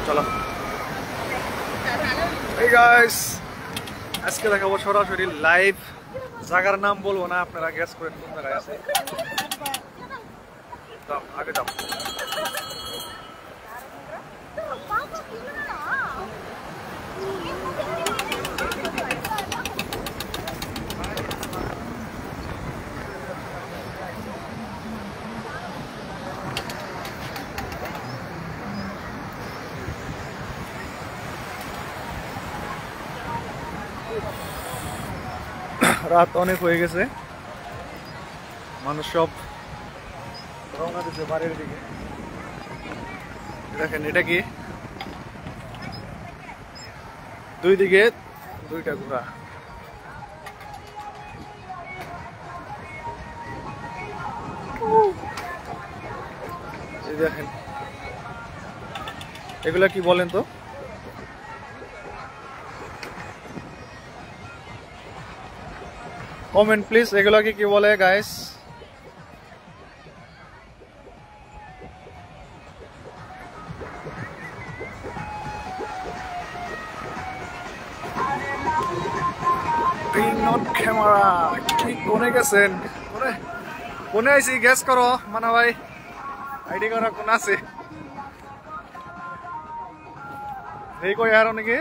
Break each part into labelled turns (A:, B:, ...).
A: চলো এই গাইস আজকে দেখাবো সরাসরি লাইভ জায়গার নাম বলবো না আপনারা গেস করেন কোন জায়গায় আছে যাও আগে যাও রাত অনেক হয়ে গেছে মানুষ সব রওনা দিচ্ছে বাড়ির দিকে দেখেন এটা কি দুই দিকে দুইটা ঘোড়া এই দেখেন এগুলা কি বলেন তো কমেন্ট প্লিজ এগুলাকে কি বলে গাইস ক্যামেরা কি কোনে গেছেন কোনে আইছি গ্যাস করো মানা ভাই আইডি করা কোন আছে এই কই আর নাকি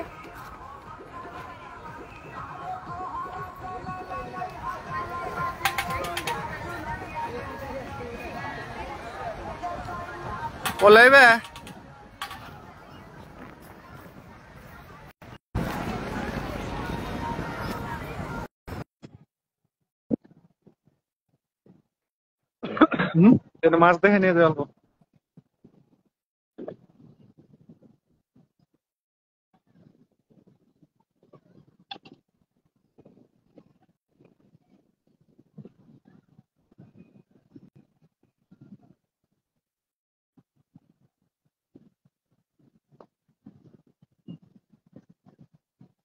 A: বলাইবে মাছ দেখে নিয়ে যাবো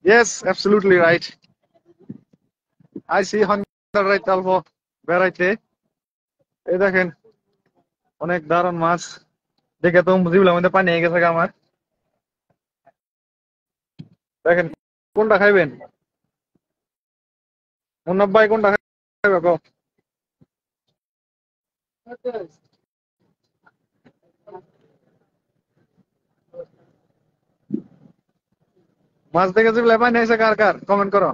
A: Yes, absolutely right. I see Honda right Alvo বেড়াইতে এই দেখেন অনেক দারুণ মাছ দেখে তো জিবলার মধ্যে পানি হয়ে গেছে আমার দেখেন কোনটা খাইবেন মুন্নাফ ভাই কোনটা খাইবে গো মাছ দেখে জিবলার পানি হয়েছে কার কার কমেন্ট করো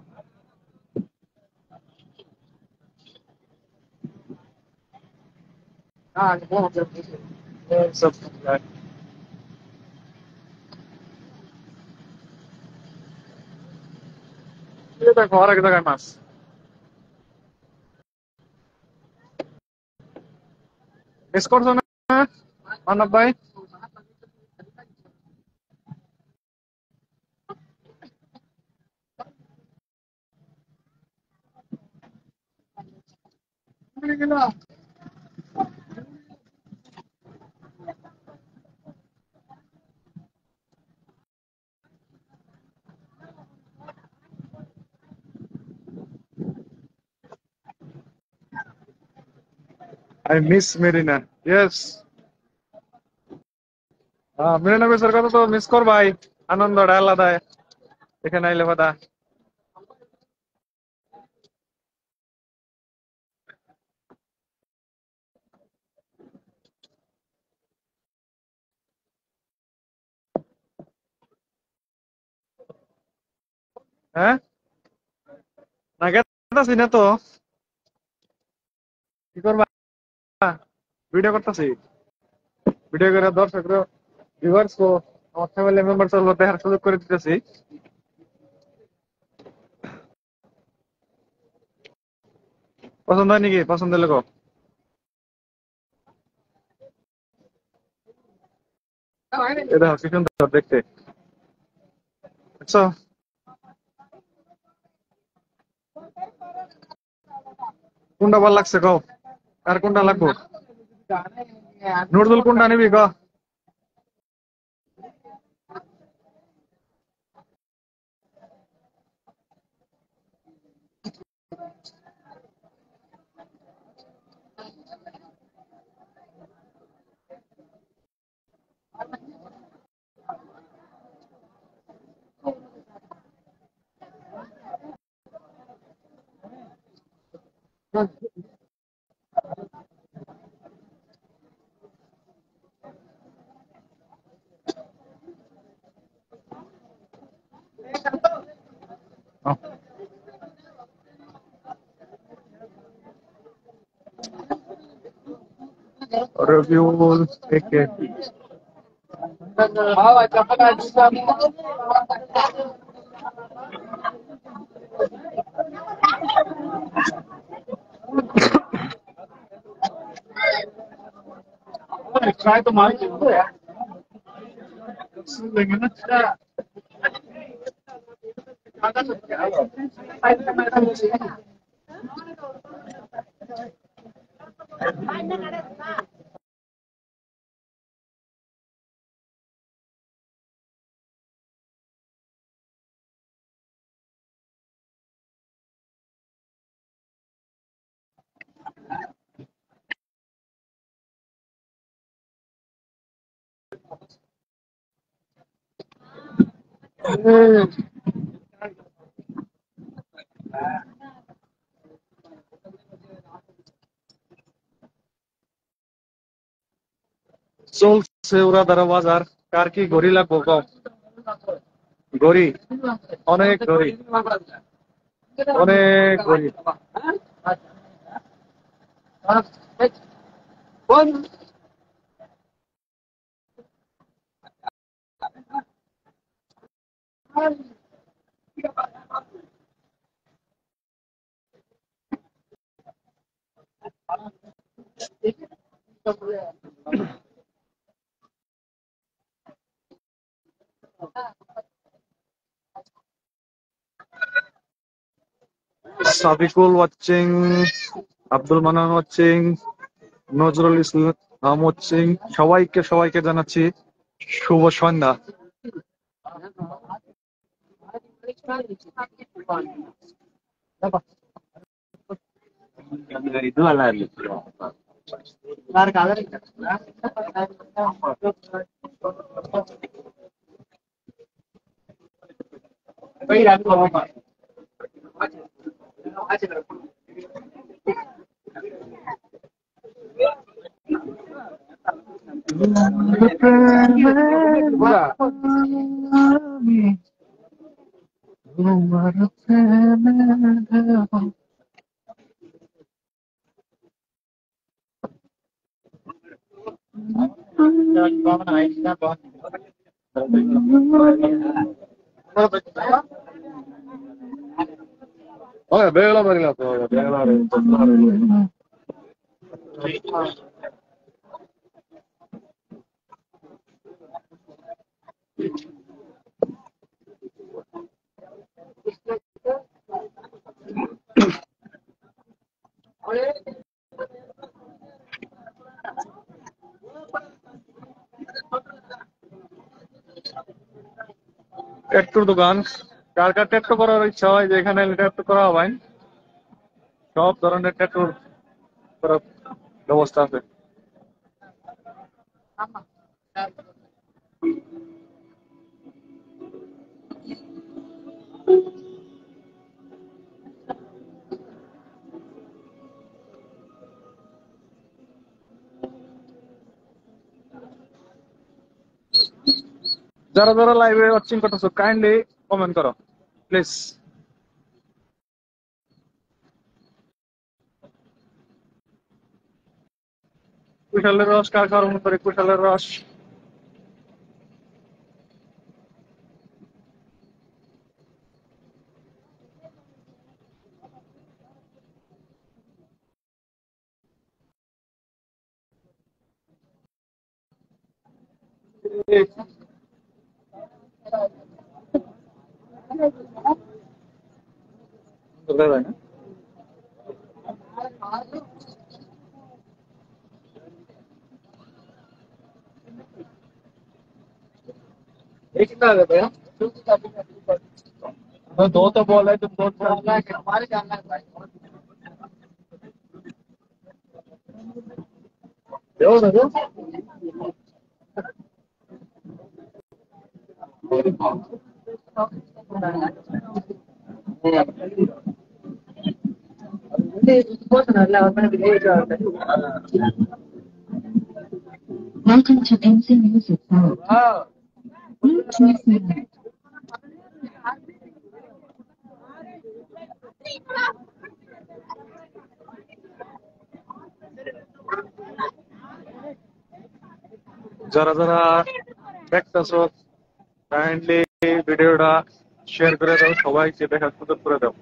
A: দেখো আরেক জায়গায় মাছ মিস করছো না মান্নাফ ভাই I miss Merina. Yes. Marina বিচের কথা তো মিস করবাই আনন্দটা আলাদা এখানে আইলে বাদা হ্যাঁ না গেতাছি না তো কি করবা ভিডিও করতেছি ভিডিও করে দর্শক ভিউয়ার্স কো আমার ফ্যামিলি মেম্বার সহ দেখার সুযোগ করে দিতেছি পছন্দ হয় নাকি পছন্দ হলে কো এই দেখো কি সুন্দর দেখতে বুঝছো কোনটা ভালো লাগছে কও আর কোনটা লাগবো নুরদুল কোনটা নিবি ক Review একে try to mark it. চলছে উড়াদারা বাজার। কার কি ঘড়ি লাগবো কম? ঘড়ি অনেক ঘড়ি, অনেক ঘড়ি। Sabikul watching, Abdul Mannan watching, Nazrul Islam watching. সবাইকে জানাচ্ছি শুভ সন্ধ্যা। বেলা বাড়িলা তো ট্যাটুর দোকান। কার কার ট্যাটু করার ইচ্ছা হয় যে এখানে ট্যাটু করা হবে, সব ধরনের ট্যাটুর করার ব্যবস্থা আছে। যারা যারা লাইভে ওয়াচিং করতেছো কাইন্ডলি কমেন্ট করো প্লিজ। কুশালের রস কার খাওয়ার মনে করে? কুশালের রস दो तो बॉल है, तुम दो हमारे जानना है भाई।
B: Welcome to MC Music World. Bluetooth select.
A: যারা যারা দেখতেছো কাইন্ডলি ভিডিওটা শেয়ার করে দাও, সবাইকে দেখার সুযোগ করে দাও।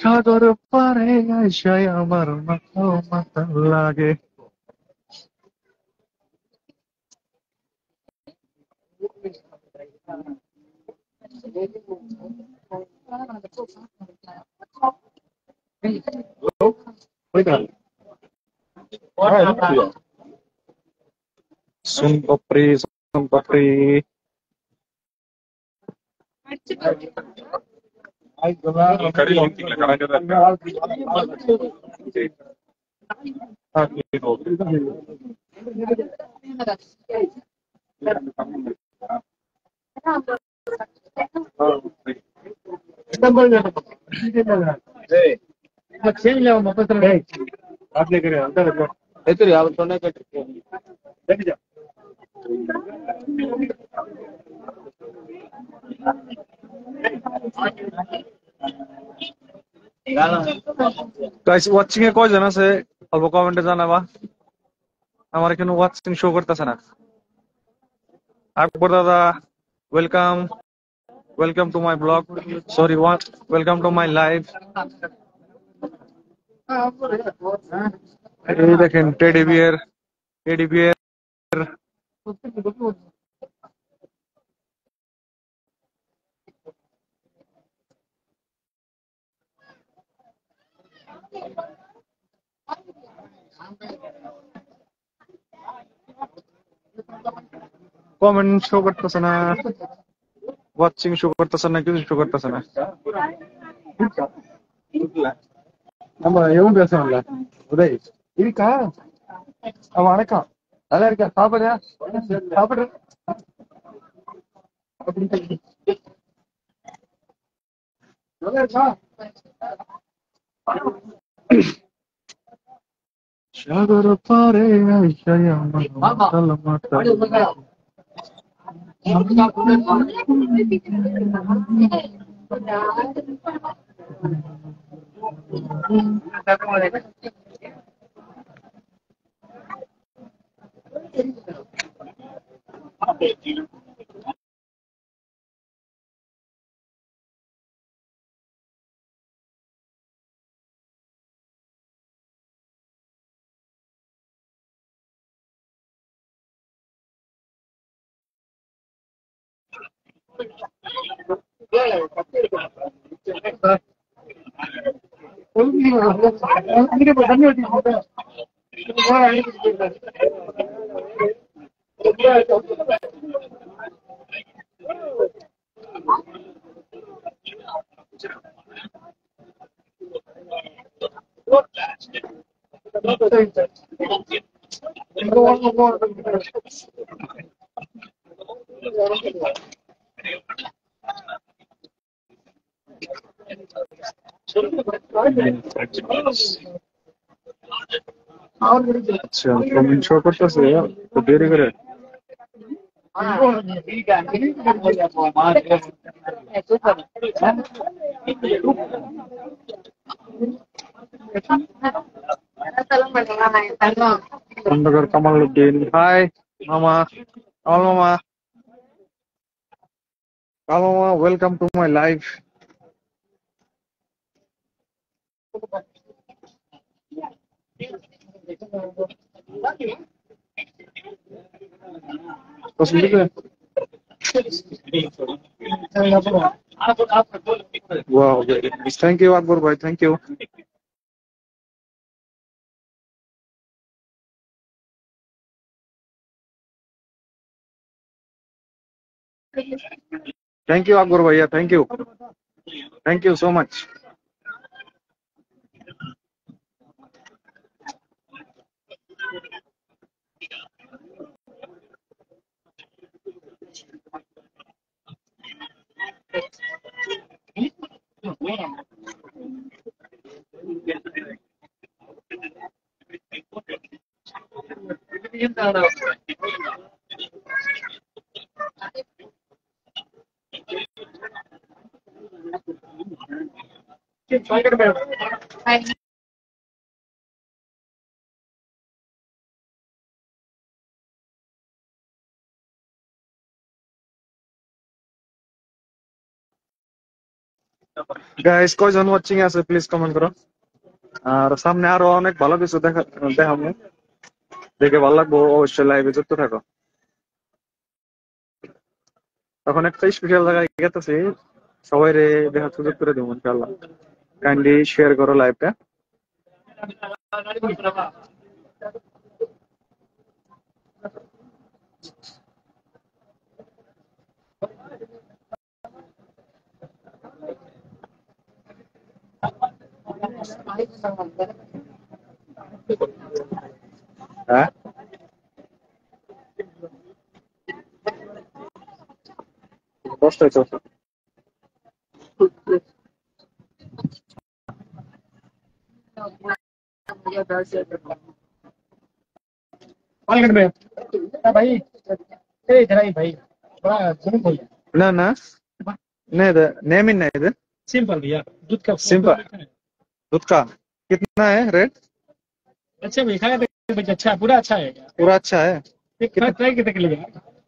A: সাগর পারে আইসাই আমার মাথা মাথা লাগে। Sun Papri, Sun Papri. Guys watching এ কয়জন আছে অল্প কমেন্টে জানাবা। আমার এখানে ওয়াচিং শো করতেছে না। আকবর দাদা welcome, welcome to my blog, sorry welcome to my live. এই দেখেন teddy bear, teddy bear. Comment show করতেছে না, ওয়াচিং শো করতেছে না, কিছু শো করতেছে না। நம்ம எவன் பேசணும்ல உதய் இருக்கா அவன் வணக்கம் நல்லா இருக்கா சாப்பிடுறியா சாப்பிடுற நல்லா இருக்கா সাগর পারে আইসাই আমার মাথা মাথা আচ্ছা কমেন্ট শো করতেছে তো দেরি করে। খন্দকার কামালউদ্দিন, হাই মামা, কামাল মামা, কামাল মামা, ওয়েলকাম টু মাই লাইভ। पसंद है वाह थैंक यू अकबर भाई थैंक यू अकबर भैया thank you so much guys কয়জন ওয়াচিং আছে প্লিজ কমেন্ট করো আর সামনে আরো অনেক ভালো কিছু দেখাবো দেখে ভালো লাগবো অবশ্যই লাইভে যুক্ত থাকো তখন একটা স্পেশাল জায়গায় গেতেছি সবাই রে দেখার সুযোগ করে দেবো ইনশাআল্লাহ কাইন্ডলি শেয়ার করো লাইভটা হ্যাঁ কষ্ট হয়েছে
C: भाई इधर आई भाई बड़ा जूम हो गया
A: ना ना नहीं नेम ही नहीं
C: सिंपल भैया दूध का
A: सिंपल दूध का कितना है रेट
C: अच्छा भाई खाया भाई अच्छा है पूरा अच्छा है
A: पूरा अच्छा है
C: एक ट्राई करके देख लीजिए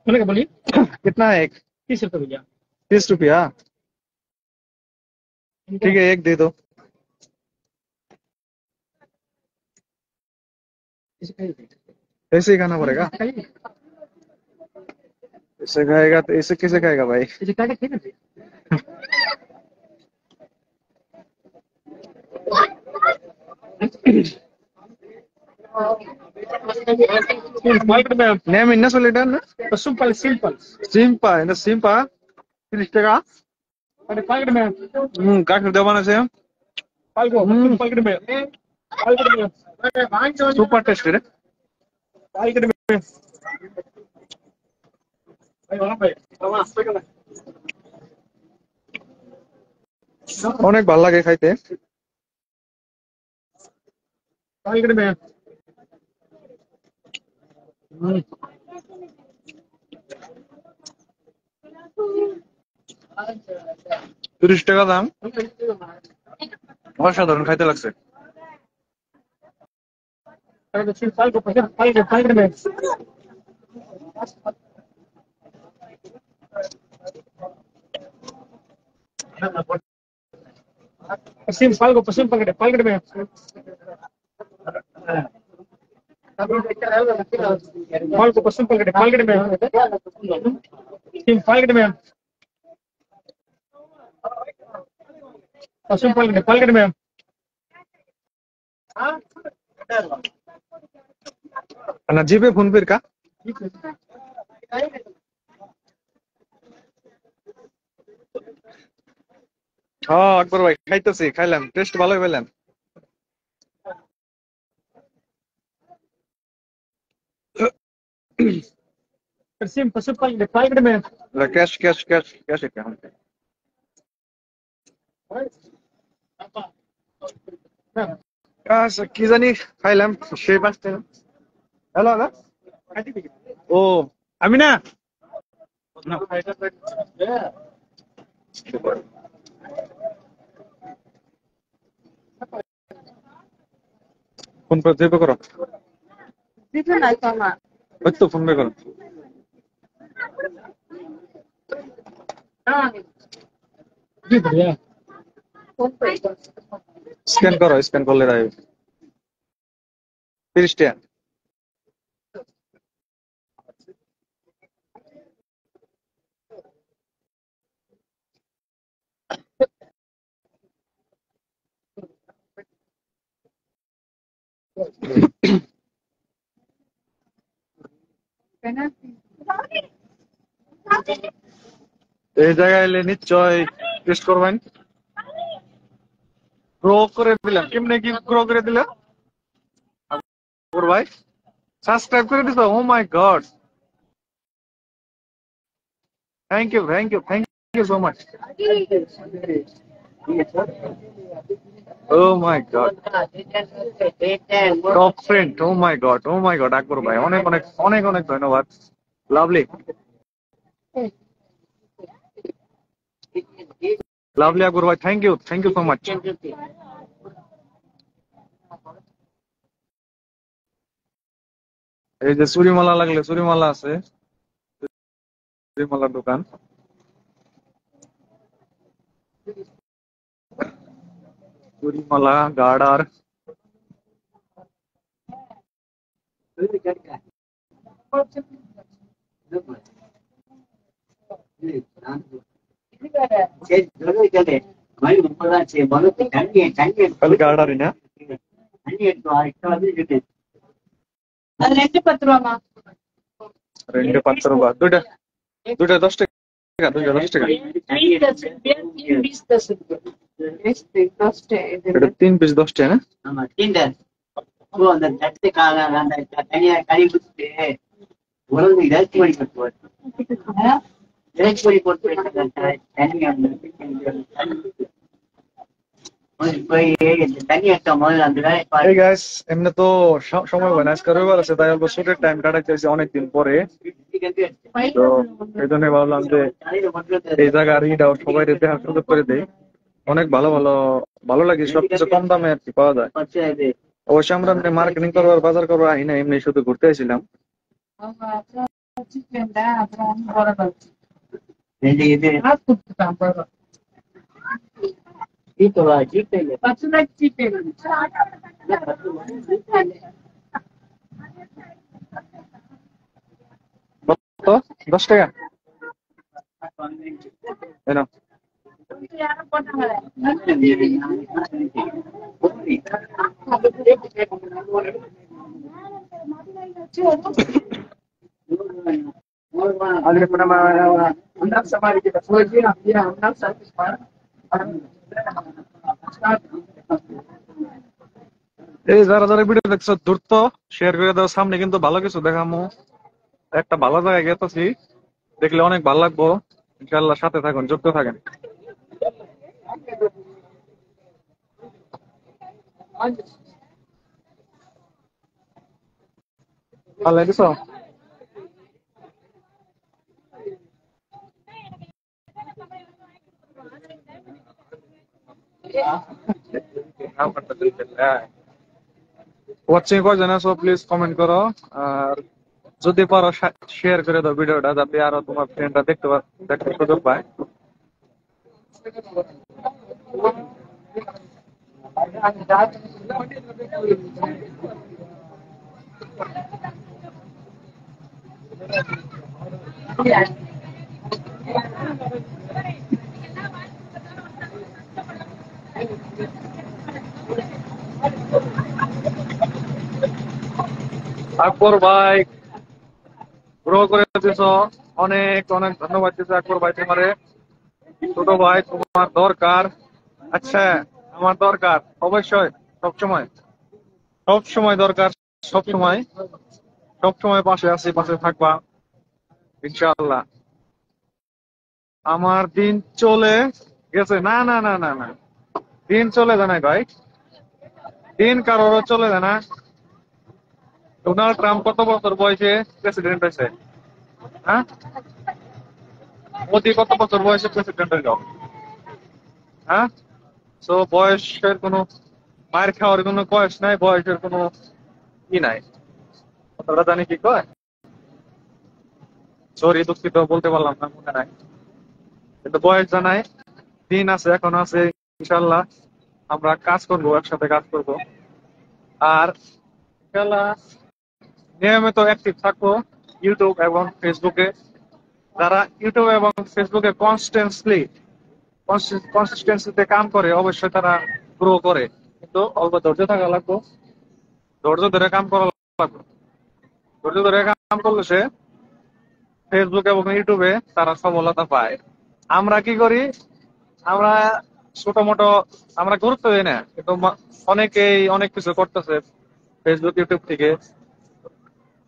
C: बोले क्या बोलिए
A: कितना है एक
C: 30 रुपये भैया
A: 30 रुपया ठीक है एक दे दो ऐसे ही खाना पड़ेगा ऐसे खाएगा तो ऐसे कैसे खाएगा भाई नेम इन्ना सोलिडर ना
C: सिंपल सिंपल
A: सिंपा इन्ना सिंपा 30 টাকা
C: अरे पैकेट में
A: কাঠের দেওয়ান আছে
C: पैकेट में
A: সুপার টেস্টি রে
C: पैकेट में
A: অনেক ভালো লাগে খাইতে
C: पैकेट में
A: 30 টাকা দাম অসাধারণ খাইতে লাগছে
C: पैकेट में पश्चिम पैकेट में माल को पश्चिम पैकेट में पैकेट में पश्चिम पैकेट में
A: না জিপে ফোন পের কা হ্যাঁ আকবর ভাই খাইতেছি খাইলাম টেস্ট ভালোই পেলাম
C: पश्चिम पैकेट में
A: कैश कैश कैश कैश है क्या কি জানি খাইলাম সেই পাঁচটা হ্যালো হ্যালো ও আমি না ফোন পে দিবে করো
D: দিতে নাই তো আমার
A: ওই তো ফোন পে করো
C: जी भैया
D: ফোন পে
A: স্ক্যান করো স্ক্যান করলে রাইট 30 টাকা। এই জায়গায় এলে নিশ্চয় টেস্ট করবেন। গ্রো করে দিলাম, কেমনে কি গ্রো করে দিলাম ভাই? সাবস্ক্রাইব করে দিছো? Oh my God, thank you so much. Oh my God, top friend. Oh my God Akbar ভাই, অনেক অনেক অনেক অনেক ধন্যবাদ। লাভলি লাভলি আকবর ভাই, থ্যাংক ইউ সো মাচ। এই যে চুরিমালা লাগলে চুরিমালা আছে, চুরিমালার দোকান। চুরিমালা গার্ডার। খালি গার্ডারই না,
D: రెండు పత్రమా
A: రెండు 5 రూపాయ, দুইটা দুইটা 10 টাকা, দুইটা 10 টাকা। এটা 3 পিস 10 টাকা না? এই গাইস, এমনি তো সময় হয় না, আজকে রবিবার আছে, তাই অল্প শুটের টাইম কাটাইতেছি অনেকদিন পরে। তো এই জন্য ভাবলাম যে এই জায়গার ইটাও সবাই দেখার সুযোগ করে দেই। অনেক ভালো ভালো ভালো লাগে, সবকিছু কম দামে আর কি পাওয়া যায়। অবশ্য আমরা এমনি মার্কেটিং করবার বাজার করবো আই না, এমনি শুধু ঘুরতে আসছিলাম। তো 10 টাকা এনো। এই যারা যারা ভিডিও দেখছো দ্রুত শেয়ার করে দাও, সামনে কিন্তু ভালো কিছু দেখামো, একটা ভালো জায়গায় গেতেছি, দেখলে অনেক ভালো লাগবো। ইনশাআল্লাহ সাথে থাকুন, যুক্ত থাকেন। ভালো লাগছো? ওয়াচিং কয়জন আছো প্লিজ কমেন্ট করো, আর যদি পারো শেয়ার করে দাও ভিডিওটা, যাতে আরো তোমার ফ্রেন্ডরা দেখতে সুযোগ পায়। আকবর ভাই গ্রো করে দিছো, অনেক অনেক ধন্যবাদ দিচ্ছি আকবর ভাই তোমারে। ছোট ভাই তোমার দরকার। আচ্ছা, আমার দরকার অবশ্যই, সবসময় সবসময় দরকার, সবসময় সবসময় পাশে আছি, পাশে থাকবা ইনশাআল্লাহ। আমার দিন চলে গেছে, না না না না না, দিন চলে যায় না ভাই, দিন কারোরও চলে যায় না। ডোনাল্ড ট্রাম্প কত বছর বয়সে প্রেসিডেন্ট হয়েছে? হ্যাঁ, মোদি কত বছর বয়সে প্রেসিডেন্ট হইল? হ্যাঁ, তো বয়সের কোনো, মায়ের খাওয়ার কোনো বয়স নাই, বয়সের কোনো ই নাই। কথাটা জানি কি কয়, সরি দুঃখিত বলতে পারলাম না, মনে নাই। কিন্তু বয়স জানাই, দিন আছে, এখনো আছে। ইনশাল্লাহ আমরা কাজ করবো, একসাথে কাজ করব। আর খেলা নিয়মিত অ্যাক্টিভ থাকবো ইউটিউব এবং ফেসবুকে। যারা ইউটিউব এবং ফেসবুকে কনসিস্টেন্সিতে কাম করে অবশ্যই তারা গ্রো করে, কিন্তু অল্প ধৈর্য থাকা লাগবে, ধৈর্য ধরে কাম করা লাগবে। ধৈর্য ধরে কাম করলে সে ফেসবুক এবং ইউটিউবে তারা সফলতা পায়। আমরা কি করি, আমরা ছোট মোটো আমরা গুরুত্ব দিই না, কিন্তু অনেকেই অনেক কিছু করতেছে ফেসবুক ইউটিউব থেকে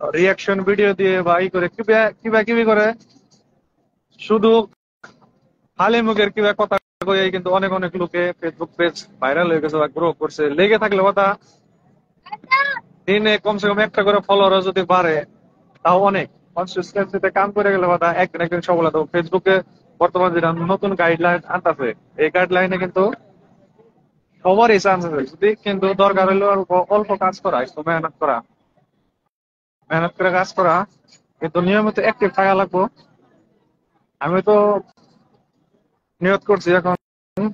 A: রিয়াকশন ভিডিও দিয়ে বা ই করে কিবা কিবা কিবি করে, শুধু খালি মুখের কিবা কথা কয়ে কিন্তু অনেক অনেক লোকে ফেসবুক পেজ ভাইরাল হয়ে গেছে বা গ্রো করছে। লেগে থাকলে কথা দিনে কমসে কম একটা করে ফলোয়ার যদি বাড়ে তাও অনেক। কনসিস্টেন্সিতে কাম করে গেলে কথা একদিন একদিন সফলতা। ফেসবুকে বর্তমান যেটা নতুন গাইডলাইন আনতেছে, এই গাইডলাইনে কিন্তু সবারই চান্স আছে, যদি কিন্তু দরকার হলে অল্প অল্প কাজ করা, একটু মেহনত করে কাজ করা, কিন্তু নিয়মিত অ্যাক্টিভ থাকা লাগবো। আমি তো নিয়ত করছি এখন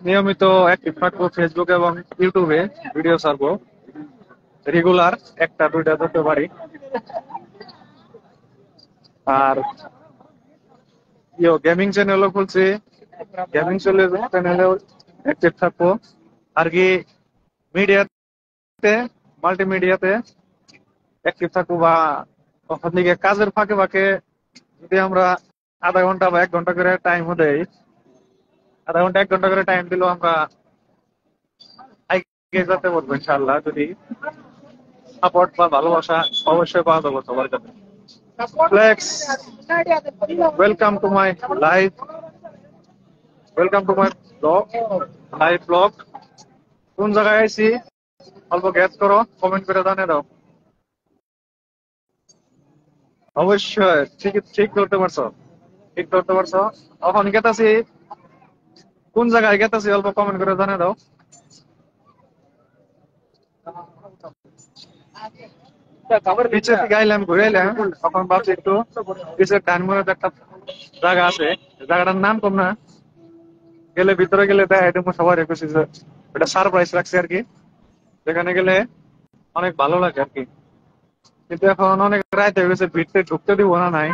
A: নিয়মিত অ্যাক্টিভ থাকবো ফেসবুক এবং ইউটিউবে, ভিডিও ছাড়বো রেগুলার, একটা দুইটা ধরতে পারি। আর গেমিং চ্যানেলও খুলছি, গেমিং চ্যানেলেও অ্যাক্টিভ থাকবো আর কি। মিডিয়াতে, মাল্টিমিডিয়াতে অ্যাক্টিভ থাকবো, বা ওখান থেকে কাজের ফাঁকে ফাঁকে যদি আমরা আধা ঘন্টা বা 1 ঘন্টা করে টাইমও দেই, আধা ঘন্টা 1 ঘন্টা করে টাইম দিলেও আমরা এগিয়ে যেতে পারবো ইনশাআল্লাহ, যদি সাপোর্ট বা ভালোবাসা অবশ্যই পাওয়া যাবে সবার কাছে। Flex, welcome to my live, welcome to my blog, live blog. কোন জায়গায় আইছি অল্প গ্যাস করো, কমেন্ট করে জানিয়ে দাও। অবশ্যই ঠিক ঠিক করতে পারছো, ঠিক করতে পারছো। এখন গেতাছি, কোন জায়গায় গেতাছি অল্প কমেন্ট করে জানিয়ে দাও। পিছের দিকে আইলাম, ঘুরে এলাম, তখন ভাবছি একটু পিছের ডান মোড়ে একটা জায়গা আছে, জায়গাটার নাম কম না, গেলে ভিতরে গেলে দেখাই দেবো সবার খুশি, এটা সারপ্রাইজ রাখছে আর কি। যেখানে গেলে অনেক ভালো লাগে আর কি, কিন্তু এখন অনেক রাত হয়ে গেছে, ভিড়তে ঢুকতে দিব না নাই।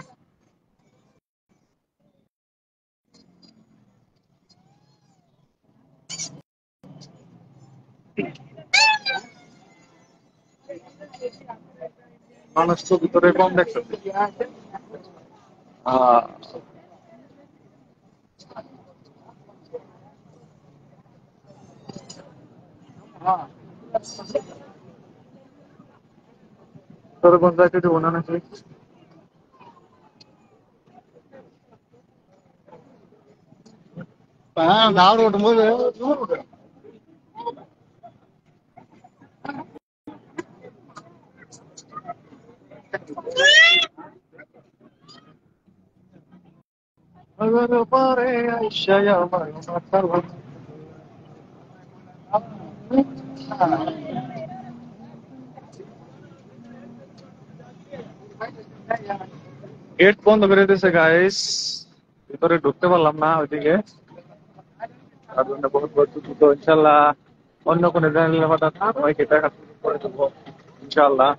A: মানুষ তো ভিতরে কম দেখতেছে। আহ তোর কোন জায়গায় দিব না নাকি? পরে আইসা আমার মাথার ভেতর। গেট বন্ধ করে দিয়েছে গাইস, ভিতরে ঢুকতে পারলাম না ওইদিকে, তার জন্য বহুত বহুত দুঃখিত। ইনশাল্লাহ অন্য কোনো চ্যানেলে হঠাৎ সবাইকে দেখা করে দেবো ইনশাল্লাহ।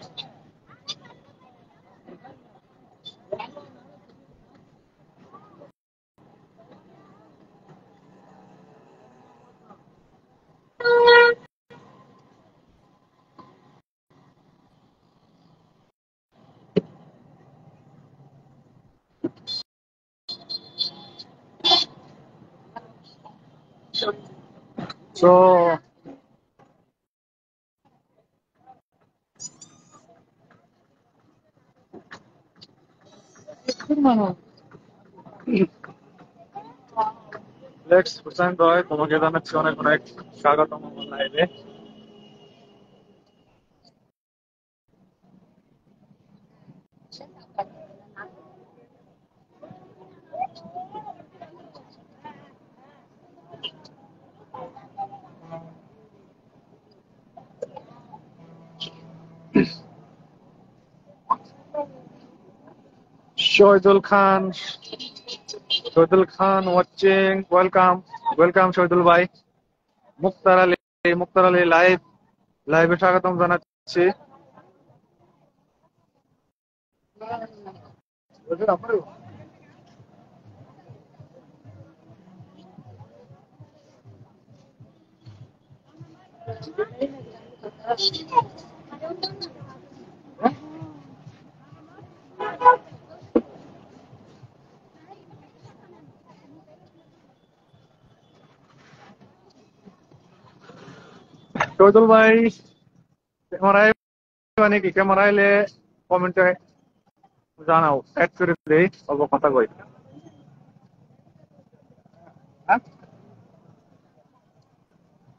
A: সো লেটস হুসাইন রয়, তোমাকে জানাচ্ছি অনেক অনেক স্বাগতম আমার লাইভে। শহীদুল খান, শহীদুল খান ওয়াচিং, ওয়েলকাম, ওয়েলকাম শহীদুল ভাই। মুক্তার আলী, মুক্তার আলী লাইভে স্বাগতম জানাচ্ছি। শহীদুল ভাই ক্যামেরায় মানে কি ক্যামেরা এলে কমেন্টে জানাও, অ্যাড করে দেই, অল্প কথা কই। হ্যাঁ,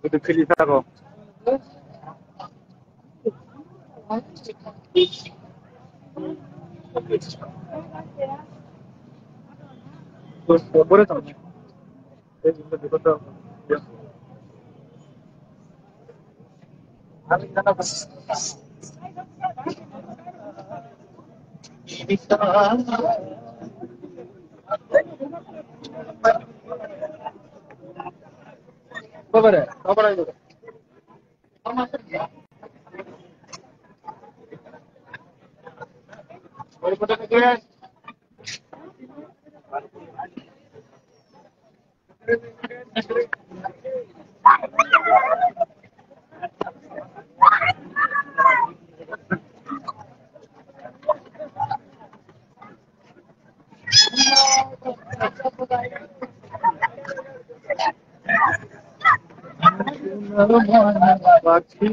A: যদি ফ্রি থাকো। করে তো পাখি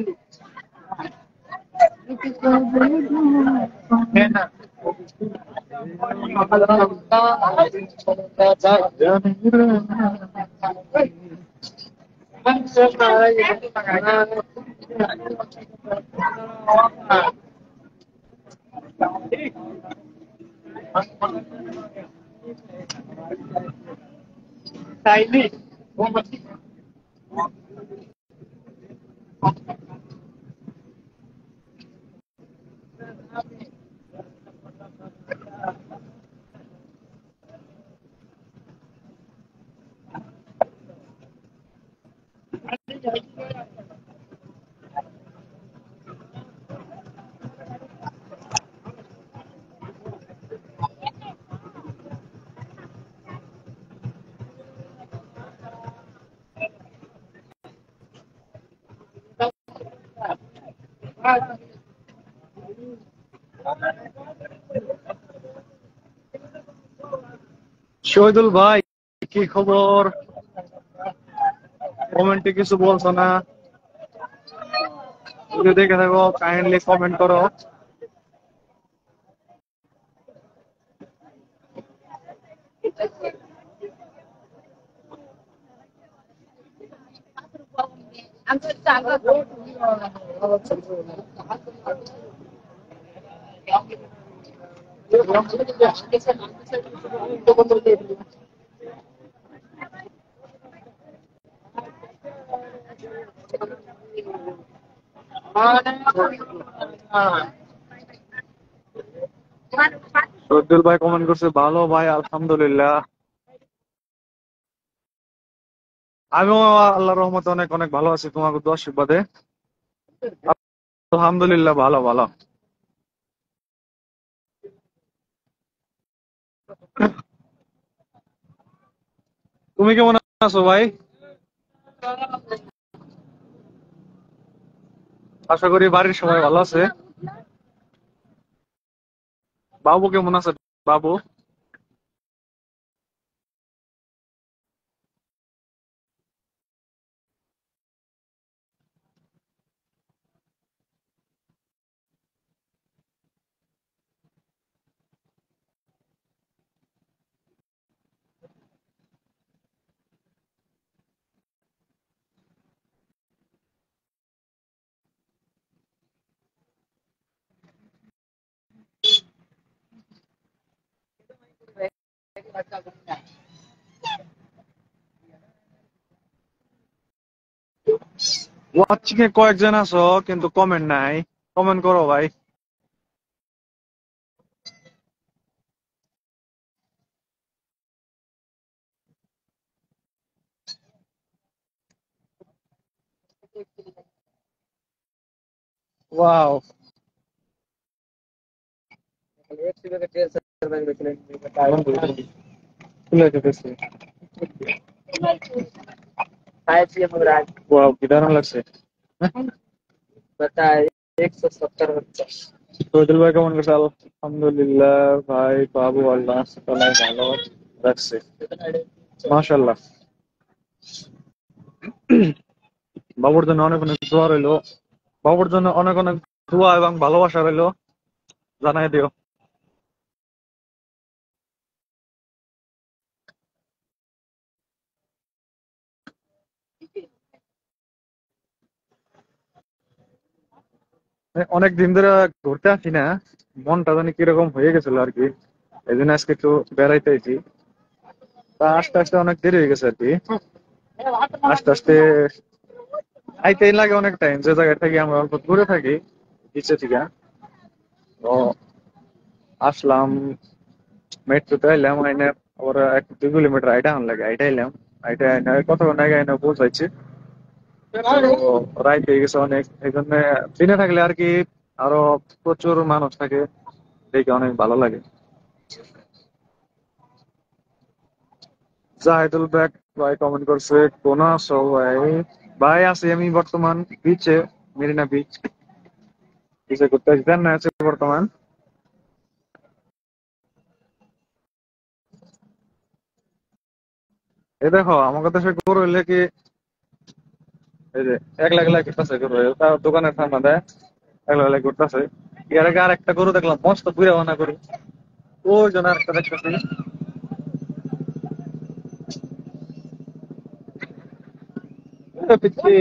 A: শহীদুল ভাই, কি খবর? কমেন্টে কিছু বলছো না, যদি দেখে থাকো কাইন্ডলি কমেন্ট করো। শহীদুল ভাই কমেন্ট করছে, ভালো ভাই, আলহামদুলিল্লাহ। আমিও আল্লাহর রহমতে অনেক অনেক ভালো আছি, তোমাকে দোয়া আশীর্বাদে। আলহামদুলিল্লাহ, ভালো ভালো। তুমি কেমন আছো ভাই? আশা করি বাড়ির সবাই ভালো আছে। বাবু কেমন আছে? বাবু ওয়াচিং এ কয়েকজন আছো কিন্তু কমেন্ট নাই, কমেন্ট করো ভাই। ওয়াও, খুলে যেতেছে। ওয়াও, কি দারুণ লাগছে। শহীদুল ভাই কেমন গেছে? আলহামদুলিল্লাহ ভাই, বাবু আল্লাহ তাআলা ভালো রাখছে, মাশাআল্লাহ। বাবুর জন্য অনেক অনেক দোয়া রইলো, বাবুর জন্য অনেক অনেক দোয়া এবং ভালোবাসা রইলো, জানাই দিও। অনেক দিন ধরে ঘুরতে আসি না, মনটা জানি কিরকম হয়ে গেছিল আর কি, এই জন্য আজকে একটু বেড়াইতে আইছি। তা আস্তে আস্তে অনেক দেরি হয়ে গেছে আর কি, আস্তে আস্তে আইতেই লাগে অনেক টাইম। যে জায়গায় থাকি আমরা অল্প দূরে থাকি নিচে থেকে, তো আসলাম মেট্রোতে, আইলাম আইনে ওরা 1-2 কিলোমিটার আইটা আন লাগে, আইটা আইলাম, আইটা আইনা কতক্ষণ আগে আইনা পৌঁছাইছি। তো রাইত হয়ে গেছে অনেক, এই জন্য দিনে থাকলে আর কি আরো প্রচুর মানুষ থাকে, দেখে অনেক ভালো লাগে। জাহিদুল বেগ ভাই কমেন্ট করছে, কোন আছো ভাই? ভাই আছি আমি বর্তমান বিচে, মেরিনা বিচ, বিচে ঘুরতে আসি, না আছে বর্তমান। এই দেখো আমাকে দেশে গরু হইলে কি, এই যে একলা একলা ঘুরতেছে গরু, তার দোকানের সামনে দেয়, একলা একলা ঘুরতেছে। এর আগে আর একটা গরু দেখলাম মস্ত ঘুরে বানা করি, ওই জন্য আরেকটা দেখতেছি। পিচ্ছি।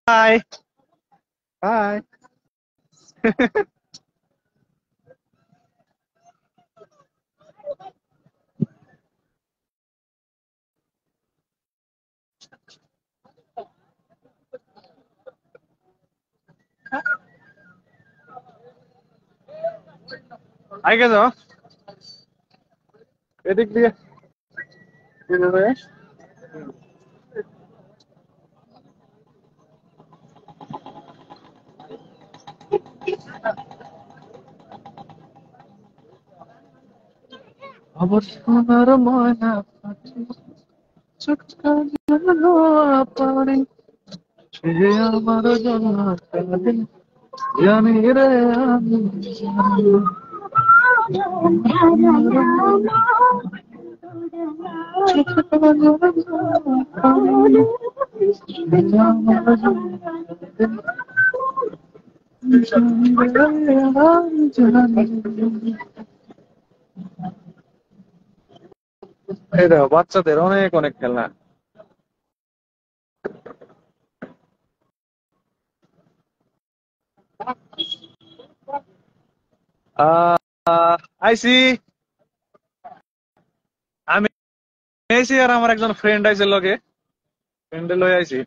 A: High high. আগে যাও এদিক দিয়ে, এভাবে। আবার সোনার ময়না পাখি, চুপটা যেন পারি, সে যে আমার জন্য কাঁদে, জানি রে আমি জানি। চুপটা যেন পারি, সে যে আমার জন্য কাঁদে, জানি রে আমি জানি। এই দেখো বাচ্চাদের অনেক অনেক খেলনা। আইসি, আমি আইসি আর আমার একজন ফ্রেন্ড আইছে লগে, ফ্রেন্ডে লই আইছি।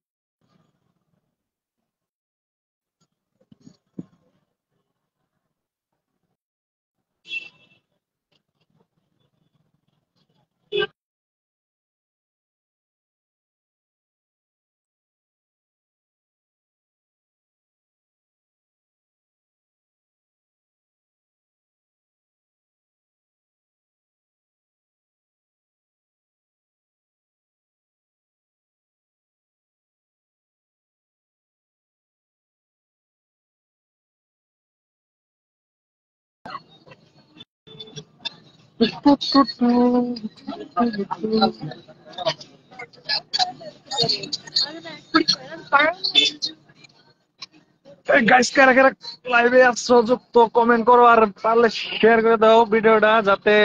A: গাইস, কারা কারা লাইভে আসছো যুক্ত কমেন্ট করো, আর পারলে শেয়ার করে দাও ভিডিওটা, যাতে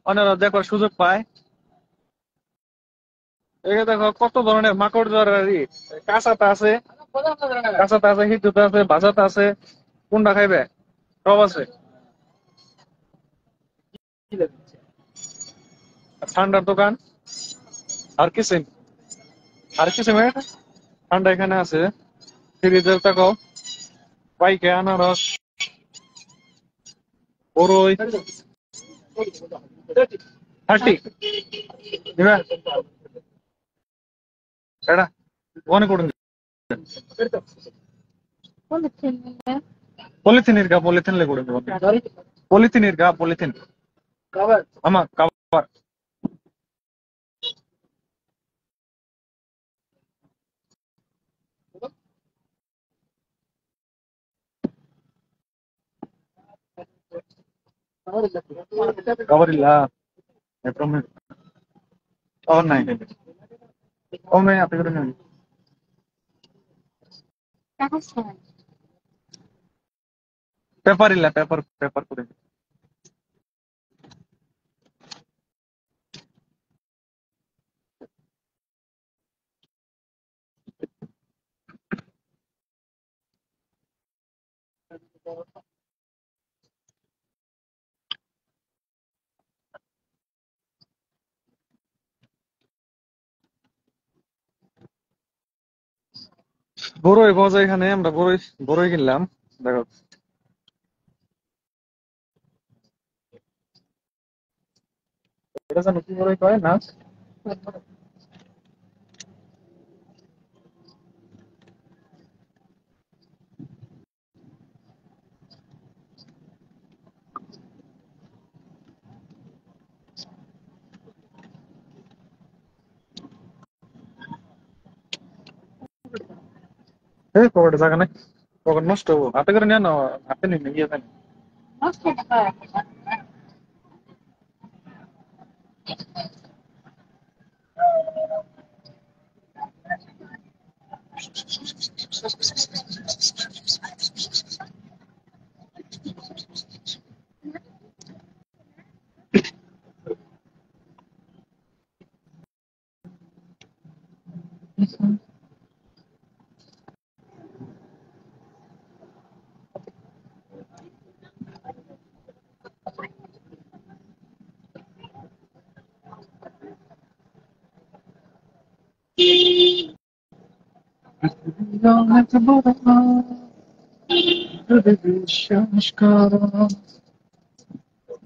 A: অন্যরা দেখার সুযোগ পায়। এখানে দেখো কত ধরনের মাকড় জরারি, কাঁচাতে আছে, কাঁচাতে আছে, হিজুতে আছে, ভাজাতে আছে, কোনটা খাইবে সব আছে। ঠান্ডার দোকান, আর কিসিম, আর কিসিমের ঠান্ডা এখানে আছে। ফ্রিজের দেখো পাইকে আনারস, বড়ই, 30 ಇವೆ ಎಡ ಓನೆ ಕೊಡುಂಗ ಪಾಲಿಥಿನ್ ಇರ್ಗಾ ಪಾಲಿಥಿನ್ಲೆ ಕೊಡುಂಗ ಪಾಲಿಥಿನ್ ಇರ್ಗಾ ಪಾಲಿಥಿನ್ ಕವರ್ ಆಮಾ ಕವರ್ ಕವರ್ ಇಲ್ಲ और नहीं और मैं यहाँ पे नहीं पेपर ಇಲ್ಲ पेपर पेपर ಕೊಡಿ বড়ই পাওয়া যায় এখানে আমরা বড়ই বড়ই কিনলাম দেখো এটা জানো কি বড়ই কয় না এই পকেটে জায়গা নাই পকেট নষ্ট হবো হাতে করে নিয়ে নাও হাতে নিয়ে গিয়ে দেন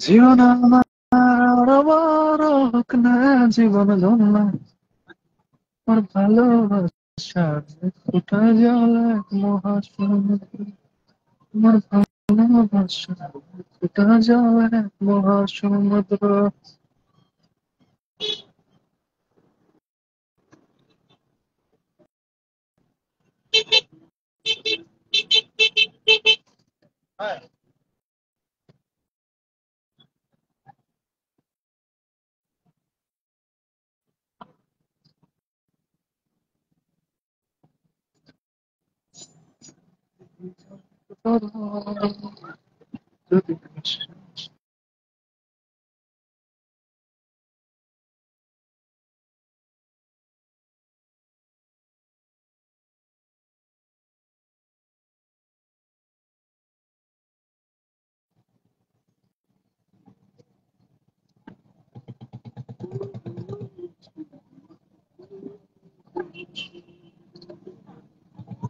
A: জীবন আমার আরো বড় হোক না জীবন গঙ্গা আমার ভালোবাসা ফুটা জল এক মহাসমুদ্র আমার ভালোবাসা ফুটা জল এক মহাসমুদ্র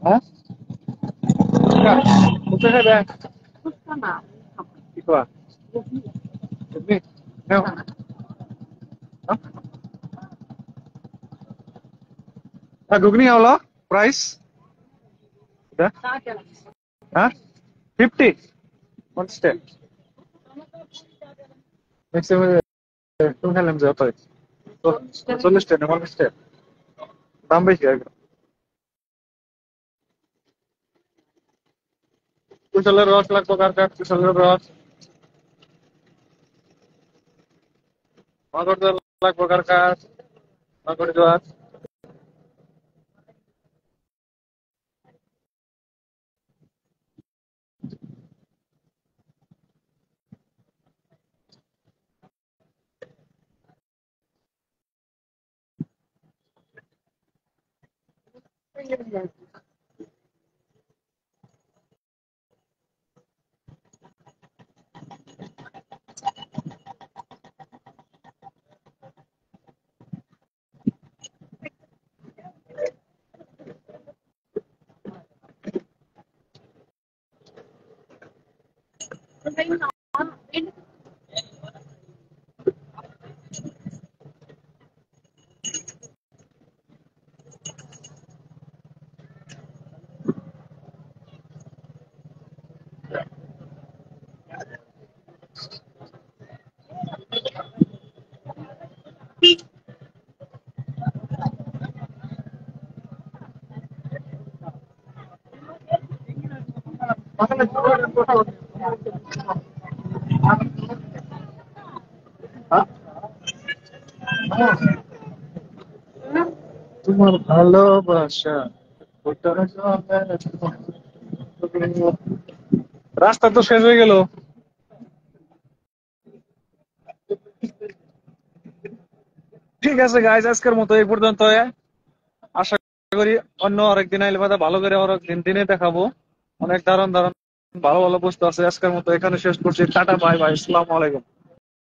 A: হ্যাঁ কোথায় যাবে কি করা তুমি নাও ঘুগনি হলো প্রাইস হ্যাঁ 50 one step next time তুমি খেলাম যে অতই 40 টাকা one step দাম বেশি একদম কুশলের রস লাগবে কার কার কুশলের রস মাগর জল লাগবে কার কার মাগর জল তোমার ভালোবাসা রাস্তা তো শেষ হয়ে গেল। ঠিক আছে গাইজ, আজকের মতো এই পর্যন্ত। আশা করি অন্য আরেকদিন আইলে বাদা ভালো করে আরেকদিন দিনে দেখাবো। অনেক দারুণ দারুণ ভালো ভালো বস্তু আছে। আজকের মতো এখানে শেষ করছি। টাটা, বাই বাই, আসসালামু আলাইকুম।